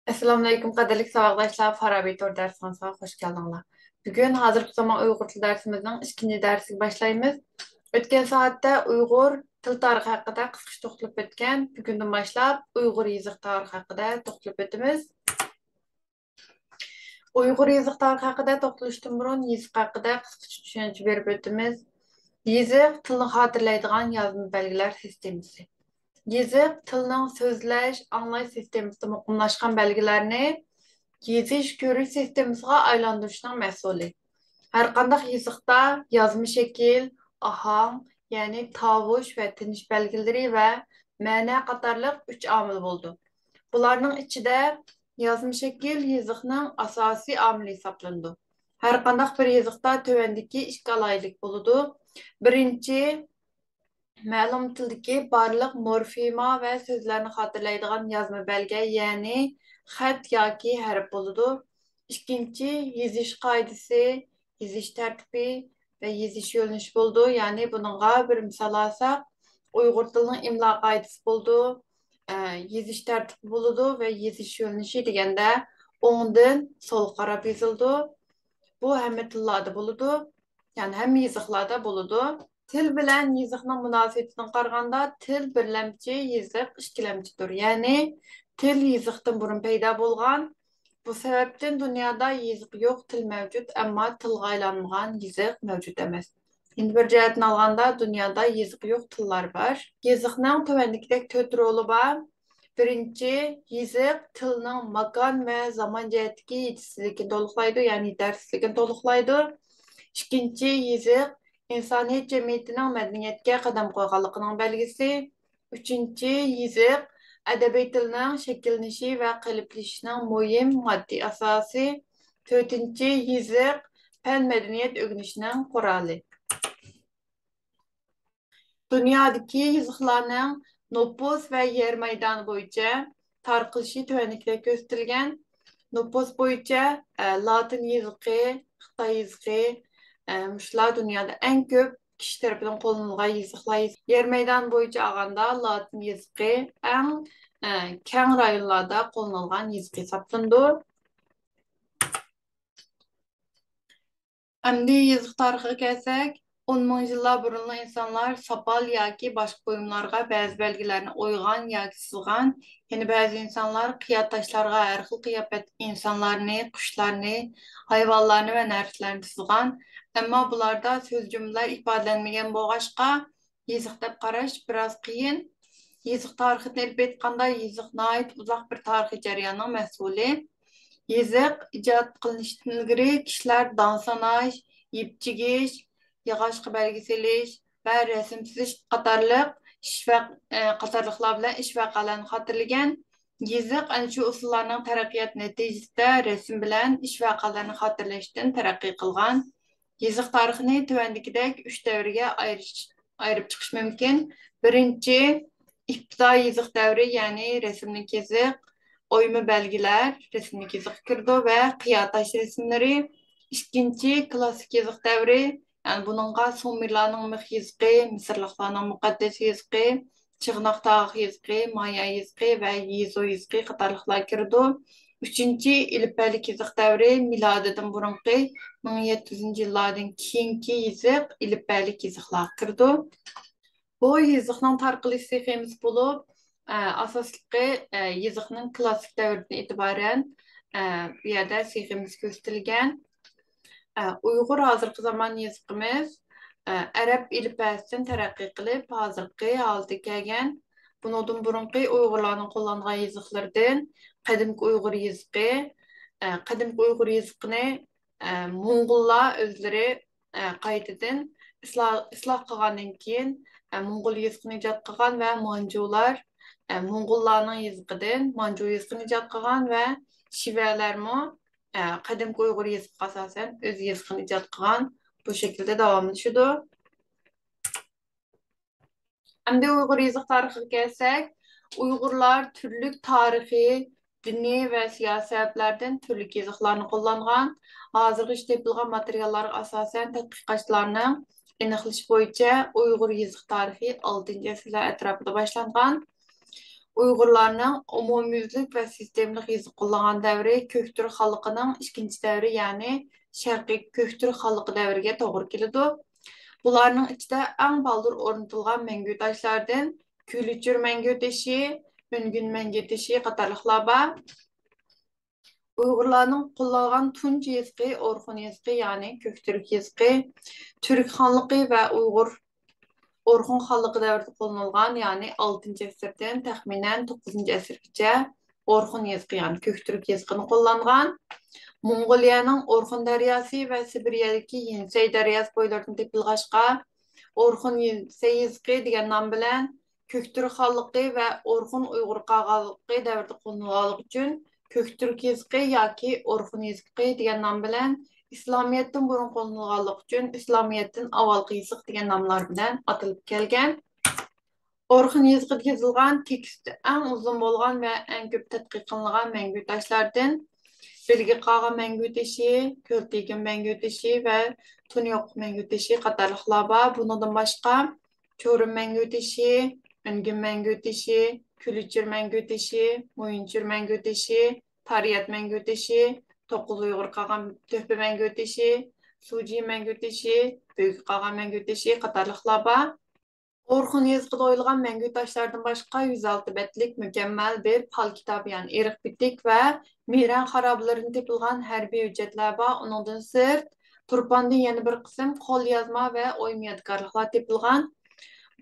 Assalamualaikum qadirlik savaqdaşlar, Farabi Tor dershanasiga hoş geldinglar. Bugün hazırki zaman Uyghur til dersimizin ikinci dersiga başlaymiz. O'tgan soatda Uyg'ur til tarixi haqida qisqacha to'xtalib o'tgan. Bugundan boshlab Uyg'ur yoziq tarixi haqida to'xtalib o'tamiz. Uyg'ur yoziq tarixi haqida to'xtalishdan burun yoziq haqida qisqacha tushuncha berib o'tamiz. Yoziq tilni xotirlaydigan yozma belgilar sistemasi. Yoziq tilning so'zlash, anglash sistemasida muqimlashgan belgilarni yezish ko'rish sistemasiga aylantirishning mas'uli. Har qanday yoziqda yozma shakl, ohang, ya'ni tovush va tinish belgilari va ma'no qatorliq 3 omil bo'ldi. Bularning ichida yozma shakl yoziqning asosiy omili hisoblanadi. Har qanday bir yoziqda tövəndəki ikki alaylik bo'ladi. Birinchi ma'lum tildagi barliq morfema va so'zlarni xotirlaydigan yozma belge, ya'ni xat yoki harf bo'ladi. İkinci yezish qoidasi, yezish tartibi va yezish yo'linishi bo'ldi. Ya'ni buningga bir misol olsak, Uyg'ur tilining imlo qoidasi bo'ldi, yezish tartibi bo'ladi va yezish yo'linishi deganda o'ngdan so'l qarab yozildi. Bu hamma tillarda bo'ladi, ya'ni hamma yoziqlarda bo'ladi. Til bilan yoziqning munosabatini qaraganda til birlamchi, yoziq ikkilamchidir. Ya'ni til yoziqdan burun paydo bo'lgan. Bu sababdan dunyoda yoziq yo'q, til mavjud, ammo tilga aylanmagan yoziq mavjud emas. Endi bir jihatdan olganda dunyoda yoziq yo'q, tillar bor. Yoziqning tuvandikidek 4 roli bor. Birinchi, yoziq tilning makon va zamon jihatdagi yetisizligini to'liqlaydi, ya'ni yetarsizligini to'liqlaydi. Ikkinchi, yoziq insoniyat jamiyatining madaniyatga qadam qo'yganligining belgisi. Uchinchi, yoziq adabiy tilning shakllanishi va qalblashishining muhim moddiy asosi. To'rtinchi, yoziq fan madaniyat o'rganishning quroli. Dunyodagi yoziqlarning nopus va yer maydoni bo'yicha tarqalishi tuvandikda ko'rsatilgan. Nopus bo'yicha latin yoziqi, xitoy yoziqi, shular dunyoda eng ko'p kishi tarafidan qo'llanilgan yoziqlar. Yer maydoni bo'yicha olganda latin yoziqi eng keng rayonlarda qo'llanilgan yoziq hisoblanadi. Endi yoziq tarixiga kelsak, 10 ming yillar burun insonlar sopol yoki boshqa buyumlarga ba'zi belgilarni o'ygan yoki suzgan. Yana ba'zi insonlar qiyat toshlarga har xil qiyofat insonlarni, qushlarni, hayvonlarni va narsalarni suzgan. Ammo bularda so'z jumlalar ifodalanmagan bo'lg'achqa, yoziq deb qarash biroz qiyin. Yoziq tarixini olib aytganda, yoziq nihoyat uzoq bir tarixiy jarayonning mas'uli. Yoziq ijod qilinishdan ilgari kishilar don sanash, yip chigish, yog'ochga belgi selish va rasm chizish qatorliqlar bilan ish vaqalarini xotirlagan. Yoziq ana shu usullarning taraqqiyot natijasida rasm bilan ish vaqalarini xotirlashdan taraqqiy qilgan. Yoziq tarixini tuvandagidek 3 davrga ayirib chiqish mumkin. Birinchi, ibtidoiy yoziq davri, ya'ni rasmlik yoziq, oyma belgiler, resimlik yoziq kirdi ve qiyataş resimleri. İkinci, klassik yoziq devri, yani bununla Sumerlarning mix yoziqi, Misrliklarning muqaddas yoziqi, Chig'noq tog' yoziqi, Maya yoziqi ve Yezo yoziqi qatorliqlar kirdi. Üçüncü, ilipalik yoziq devri, milodidan burunqi 1700 yillardan keyingi yoziq, ilipalik yoziqlar kirdi. Bu yoziqning tarqalish sxemasi bo'lib, asosliqi yoziqning klassik davridan e'tiboran bu yerda sxemasi ko'rsatilgan. Uyg'ur hozirgi zamon yoziqimiz arab ilifbasidan taraqqiy qilib, hozirgi holatiga kelgan. Bundan burunqi Uyg'urlarning qo'llangan yoziqlaridan qadimgi Uyg'ur yoziqi, qadimgi Uyg'ur yoziqini Mo'ng'ullar o'zlari qaytadan isloh qilgandan keyin Mo'ng'ul yoziqini ijod qilgan va Manjular Mo'ng'ullarning yoziqidan Manju yoziqini ijod qilgan va Shivalarmi qadimgi Uyg'ur yoziqiga asosan o'z yoziqini ijod qilgan. Bu shaklda davomlashadi. Endi Uyg'ur yoziq tarixiga kelsak, Uyg'urlar turli tarixiy, diniy va siyosiy sabablardan turli yoziqlarni qo'llangan. Hozirgi topilgan materiallarga asosan tadqiqotchilarning aniqlash bo'yicha Uyg'ur yoziq tarixi 6-asrlar atrofida boshlangan. Uyg'urlarning umumyüzlük və sistemlik yazı qo'llagan davri Köktürk xalqining ikkinchi davri, ya'ni Sharqiy Köktürk xalqi davriga to'g'ri keladi. Bularning ichida eng baldur o'rnatilgan mangu toshlardan Kulichur mangu tashi, Ungün mangu tashi qatorliqlar bor. Uyg'urlarning qo'llagan tunji yazıqi Orxun yazıqi, ya'ni Köktürk yazıqi, Türk xonligi va Orxun xanlığı davrida qo'llanilgan, ya'ni 6-asrdan taxminan 9-asrgacha Orxun yazıqı, ya'ni Köktürk yazıqını qo'llangan. Mongoliyaning Orxun daryosi va Sibiriyadagi Yenisey daryosi bo'ylaridan topilg'achqa Orxun yazıqı degan nom bilan Köktürk xanlığı va Orxun Uyg'ur qag'aligi davrida qo'llanilganligi uchun Köktürk yazıqı yoki Orxun yazıqı degan nom bilan İslamiyet'ten burun qo'llanilganligi uchun İslamiyet'ten avvalgi yazıq degan nomlar bilan atalib kelgan. Orxun yazıqida yozilgan teksti eng uzun bo'lgan va eng ko'p tadqiq qilingan mangu toshlardan Bilgi Qağa mangu tashi, Ko'ltekin mangu tashi va Tunyoq mangu tashi qatorliqlar bor. Bundan boshqa Çorum mangu tashi, Ungün mangu tashi, Kulichur mangu tashi, Moyinchur mangu tashi, Tariyat mangu tashi, To'qqiz Uyg'ur Qağa Töhpe mangu tashi, Suji mangu tashi, Büyük Qağa mangu tashi qatorliqlar bor. Orxun yazıqida oyulgan mangu taşlardan başqa 106 betlik mükemmel bir pal kitabı, yani eriq bitik və Miran xarablarından topilgan hərbi hüccətlər bor. Onundan sırt Turpandan yana bir qism qo'l yozma və oyma yodgorliklar topilgan.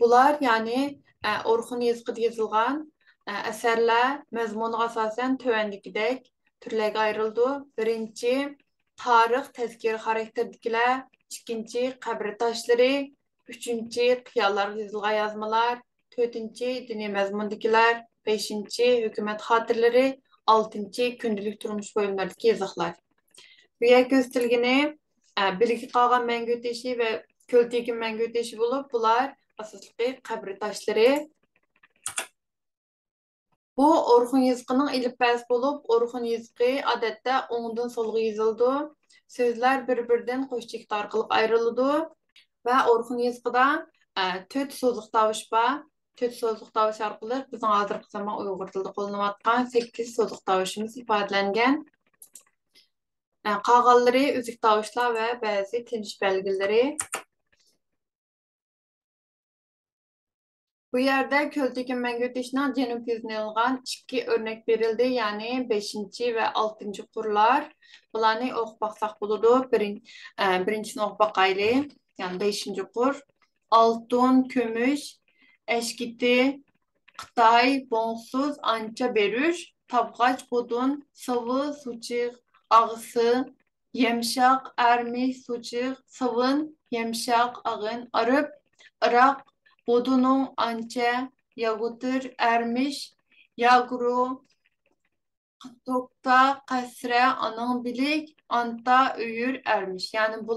Bular, yani Orxun yazıqida yozilgan asarlar mazmuniga asosan tövəndikidek türlərə ayrıldı. Birinci, tarix tezkiri xarakterdikiler. İkinci, qabr taşları. Üçüncü, xiyallarga yozilgan yazmalar. Dördüncü, diniy mazmundagilar. Beşinci, hükümet xatirlari. Altıncı, kundalik turmush bo'yimlaridagi yozuqlar. Bu yer ko'rsatilgani Bilgi Qağa mangu tashi va Ko'ltekin mangu tashi bo'lib, bular asosliqi qabr tashlari. Bu Orxun yazıqının ilifbasi bo'lib, Orxun yazıqı odatda o'ngdan so'lga yozildi. So'zlar bir-biridan qo'shchik orqali ayriladi. Ve Orxun yazıqida 4 so'zliq tovush bor. 4 so'zliq tovush orqali bizning hozirgi zamon Uyg'ur tilida qo'llanayotgan 8 so'zliq tovushimiz ifodalangan. Qolganlari uzuk tovushlar va ba'zi tinish belgilari. Bu yerde Ko'ltekin mangu tashining janub yuzini olgan ikki o'rnak berildi, ya'ni 5 ve 6 qurlar. Bularni o'qib baqsaq bo'ladi. Birinchisini o'qib baqayli. Yani 5 qur. Altın, kömüş, eşkiti, Xitay, bonsuz, ança berüş, tabgaç, budun, sıvı, suçuq, ağısı, yemşak, ermiş, suçuq, sıvın, yemşak, ağın, arıp, Irak, budunun, ança, yagutur, ermiş, yagru, Tokta, kasre, anın bilik, anta, öyür, ermiş. Yani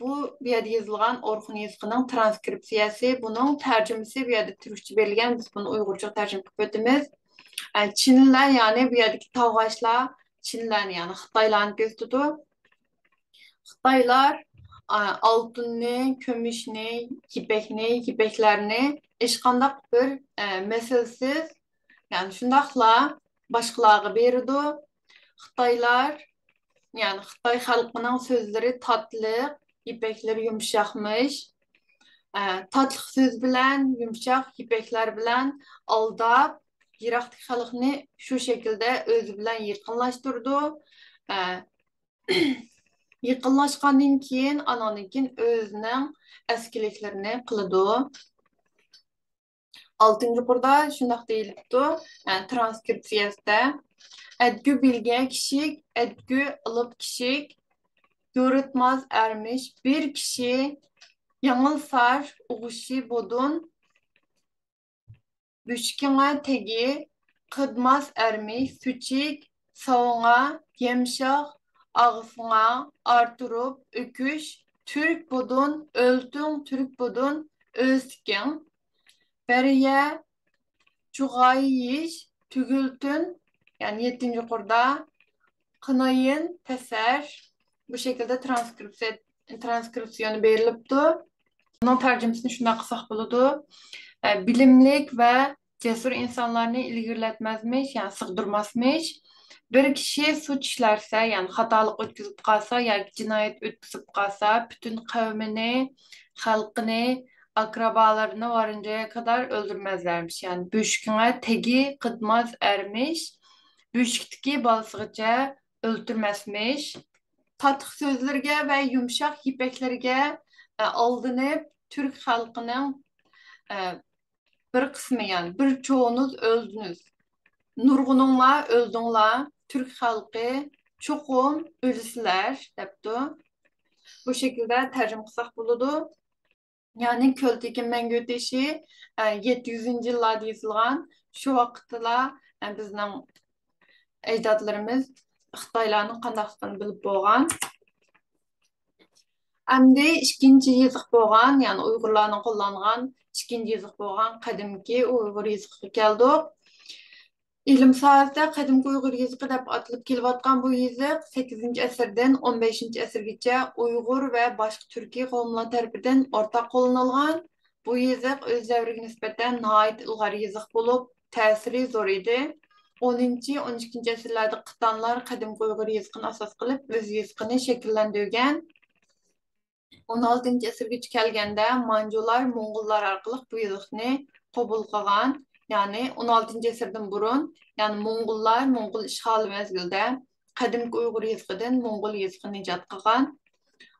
bu bir yerde yazılgan Orxun yazıqının transkripsiyası, bunun tercümesi bir yerde Türkçe belirgen, biz bunu Uygurca tercüme etmemiz. Çinliler, yani bir yerdeki tavgaçlar, Çinliler, yani Xitaylarını gösterdi. Xitaylar altını, kömüşünü, ipeklerini eşqandaq bir meselsiz, yani şundaqla başqalarına berdi. Xitaylar, yani Xitay xalqının sözleri tatlı, ipekleri yumuşakmış. Tatlı söz bilen, yumuşak ipekler bilen aldap, Irak'taki xalqını şu şekilde özü bilen yakınlaştırdı. Yakınlaşkandan keyin ananınkin özünün eskiliklerini kılıdı. 6. burada şundaq deyilipdi, yani transkripsiyasida. Edgü bilgen kişik, edgü alıp kişik, yoritmaz ermiş bir kişi, yanılsar uğuşi bodun, büşkine tegi, kıdmaz ermiş, süçik, savuna, yemşak, ağzına, artırıp, öküş, Türk bodun, öltün, Türk bodun, özken, beriye, çuğayiş, tügültün, yani 7. kurda kınayın, teser, bu şekilde transkripsiyonu verilipti. Bunun tercümesini şuna kısak buludu. Bilimlik ve cesur insanlarını ilgilenmezmiş, yani sığdırmazmış. Bir kişi suç işlerse, yani hatalık ötküzüp kalsa, yani cinayet ötküzüp kalsa, bütün kavmini, halkını, akrabalarını varıncaya kadar öldürmezlermiş. Yani büşküne tegi kıdmaz ermiş, büşkteki balsıgıca öldürmezmiş. Tatıq sözlərə və yumşaq ipəklərə aldanıb Türk halkının bir kısmı, yani bir çoğunuz öldünüz. Nurgununla öldünla Türk halkı çoxum ölüsülər depdi. Bu şekilde tercüme kılsak buludu. Yani Költekin Mengü deşi 700. yıllarda yazılgan. Şu vaxtla bizden ecdadlarımız Xitaylarning qandaqligini bilib bo'lgan. Endi ikkinchi yezıq bo'lgan, ya'ni Uyg'urlarning qo'llangan ikkinchi yezıq bo'lgan qadimgi Uyg'ur yeziqiga keldik. İlim sohasida qadimgi Uyg'ur yeziqi deb atalib kelayotgan bu yeziq 8 asrdan 15 asrgacha Uyg'ur va boshqa turkiy qavmlar tarafidan o'rtaq qo'llanilgan. Bu yeziq o'z davriga nisbatan nihoyat ilg'or yeziq bo'lib, ta'siri zo'r edi. 10-12 asrlarda Qitanlar qadimgi Uyg'ur yeziqini asos qilib, o'z yeziqini shakllantirgan. 16 asırgacha kelganda Manjular Moğollar orqali bu yeziqni qabul qilgan. Ya'ni 16 asrdan burun, ya'ni Moğol ishg'oli mezgilida qadimgi Uyg'ur yeziqidan Moğol yeziqini ijod qilgan.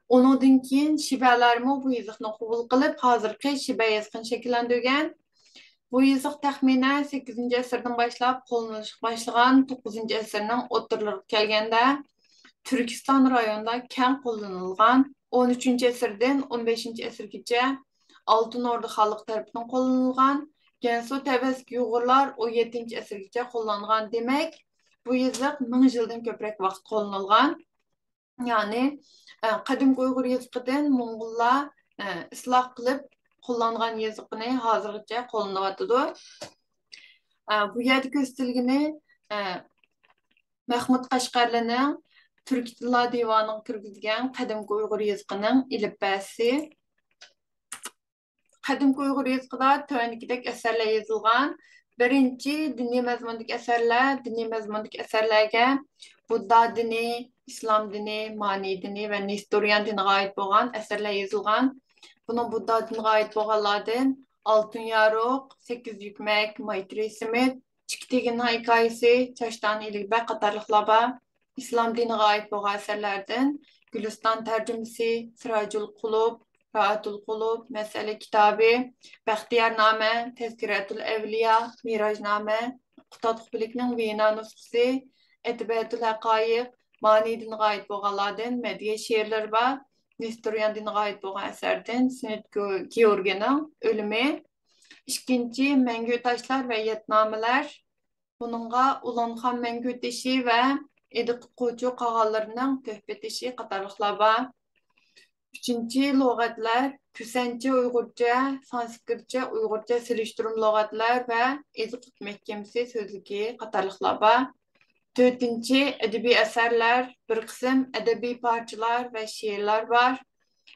Undan keyin Shibalarmi bu yeziqni qabul qilib, hozirgi Shiba yeziqini shakllantirgan. Bu yeziq taxminan 8 asrdan boshlab qo'llanilishga boshlagan. 9 asrning o'rtalariga kelganda Türkistan rayonida keng qo'llanilgan. 13 asrdan 15 asrgacha Altın Ordu xalq tarafidan qo'llanilgan. Gansu Tebeski Uyg'urlar 17 asrgacha qo'llanilgan. Demak, bu yeziq 1000 yildan ko'proq vaqt qo'llanilgan. Ya'ni qadimgi Uyg'ur yeziqidan Mo'ng'ullar isloh qilib qo'llangan yeziqni hozirgacha qo'llanyotidi. Bu yerda ko'rsatilgani Mahmud Qashqarlining Türk Tillar Divaniga kirgizgan qadimgi Uyg'ur yeziqining ilibasi. Qadimgi Uyg'ur yeziqida tövəndikidək əsərlər yazılgan. Birinci dini məzmundakı əsərlər, dini məzmundakı əsərlərə Budda dini, İslam dini, Mani dini və Nestorian diniga aid bo'lgan əsərlər yazılgan. Bunun Budda diniga aid bo'lganlardan Altın Yarıq, 8 Yükmek, Maytri Simit, Çiktigin hikoyasi, Çaşdan İlibə qatarlıqlar var. İslam diniga aid bo'lgan əsərlərdən Gülistan tərcümesi, Siracul Qulub, Raatul Qulub, Məsələ kitabı, Bəxtiyarnamə, Tezkiratul Evliya, Mirajnamə, Qutat Xubilikning Vina nusxası, Etibatul Haqaiq, Mani diniga aid bo'lganlardan Mədiyyə şeirləri var. Nestorian diniga aid bo'lgan əsərdən Sinit Georgining Ölümü, ikkinchi Мәңгү taşlar və Yetnamələr, bununla Ulanxan Мәңгү taşı və Ediq Qoçu qağalarının töhbə taşı qatarlıqlar var. Üçüncü lüğətlər Küsənçə Uyğurca, Sanskritcə, Uyğurca siliştirim lüğətlər və Ediq Məhkəməsi sözlüyü qatarlıqlar var. Dördüncü ədəbi əsərlər, bir qism ədəbi parçalar və şeirlər var.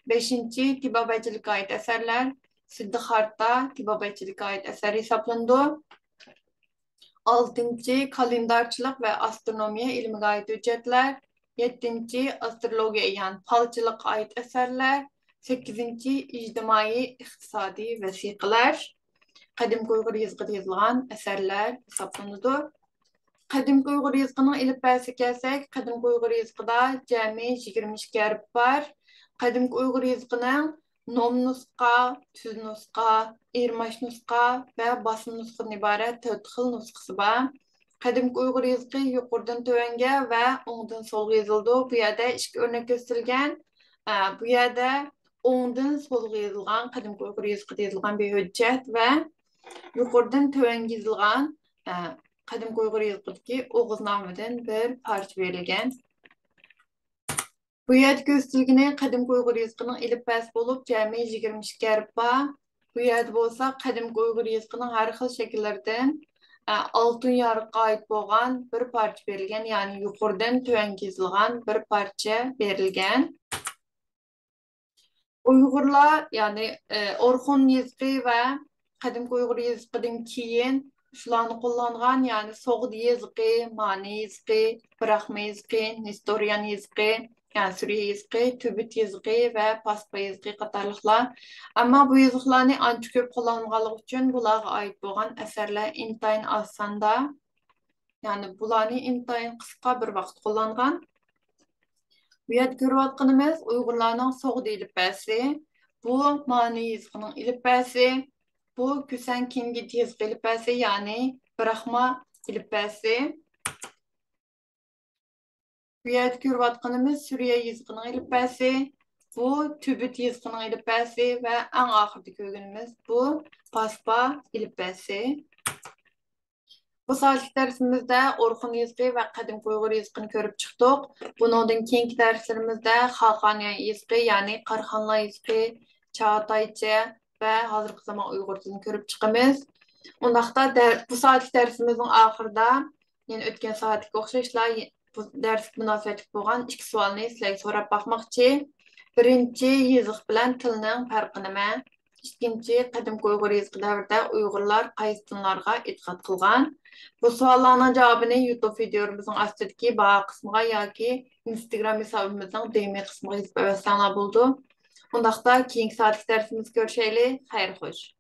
Beşinci tibabəçilikə aid əsərlər, Siddiq Harta tibabəçilikə aid əsər hesablandı. Altıncı kalendarçılıq və astronomiya ilmiga aid hüccətlər. Yedinci astrologiya, yəni falçılığa aid əsərlər. 8-ci ictimai iqtisadi vəsiqələr. Qadimki Uyğur yazıqıda yazılған əsərlər hesablanıdı. Qadimki Uyğur yazıqının ilibhəsi gəlsək, Qadimki Uyğur yazıqıda cəmi 22 hərf var. Qadimki Uyğur yazıqının nom nusxa, tüz nusxa, irmaş nusxa və basım nusxadan ibarət 4 xil nusxası var. Qadimki Uyğur yazıqı yuqoridan tövəngə və oңdan solğa yazıldı. Bu yerdə iki örnek göstərilgan. Bu yerdə oңdan solğa yazılgan Qadimki Uyğur yazıqıda yazılgan bir hüccət və yuqoridan tövəngə yazılgan Qadimki Uyğur yazıqıdakı Oğuznamədən bir parça verilgan. Bu yerdə göstərilgəni Qadimki Uyğur yazıqının ilibhəsi olub, cəmi 22 hərf var. Bu yerdə bolsa Qadimki Uyğur yazıqının hər xil şəkillərdən Altın Yarıqqa aid bo'lgan bir parça verilgan, ya'ni yuqoridan tövəngə yazılgan bir parça verilgan. Uyg'urlar, ya'ni Orxon yazıqı və Qadimki Uyğur yazıqıdan keyin Şularni qo'llangan, ya'ni So'g'd yezigi, Mani yezigi, Brahma yezigi, Nestorian yezigi, yani Suriye yezigi, Tübüt yezigi ve Paspa yezigi qatarlıqlar. Ama bu yeziklarni ancha ko'p qo'llanganligi uchun bularga oid bo'lgan asarlar intayin osonda, ya'ni bularni intayin qisqa bir vaqt qo'llangan. Bu yerda ko'rayotganimiz Uyg'urlarning So'g'd ilifbasi, bu Mani yezigining ilifbasi, bu Kusan Kingit yezigi ilifbasi, ya'ni Brahma ilifbasi. Bu yerda ko'rayotganimiz Suriye yezigining ilifbasi, bu Tübüt yezigining ilifbasi ve en ahirda ko'rganimiz bu Paspa ilifbasi. Bu saatlik dersimizde Orhun yazgı ve Kadim Uygur yazgını görüp çıktık. Bunun keyinki derslerimizde Hakan yazgı, yani Karhanla yazgı, Çağatayca ve hazırkı zaman Uygur dilini görüp çıkımız. Ondaqda bu saatlik dersimizin ahırda, yani ötken saatlik oxşaşlar bu ders münasebetlik bolğan iki sualını sizlerge sorap bakmakçı. Birinci, yazıq bilen tilinin farkı nima? İkinci, Kadim Uygur yazgı davrida Uygurlar qaysi dinlarga etiqad qilgan? Bu savollarning javobini YouTube videomuzun astidagi baho qismiga yoki Instagram hesabımızın DM qismiga yozib qo'ysanlar bo'ldi. Undaqda keyingi soatlik darsimizda ko'rishaylik. Xayr xo'sh.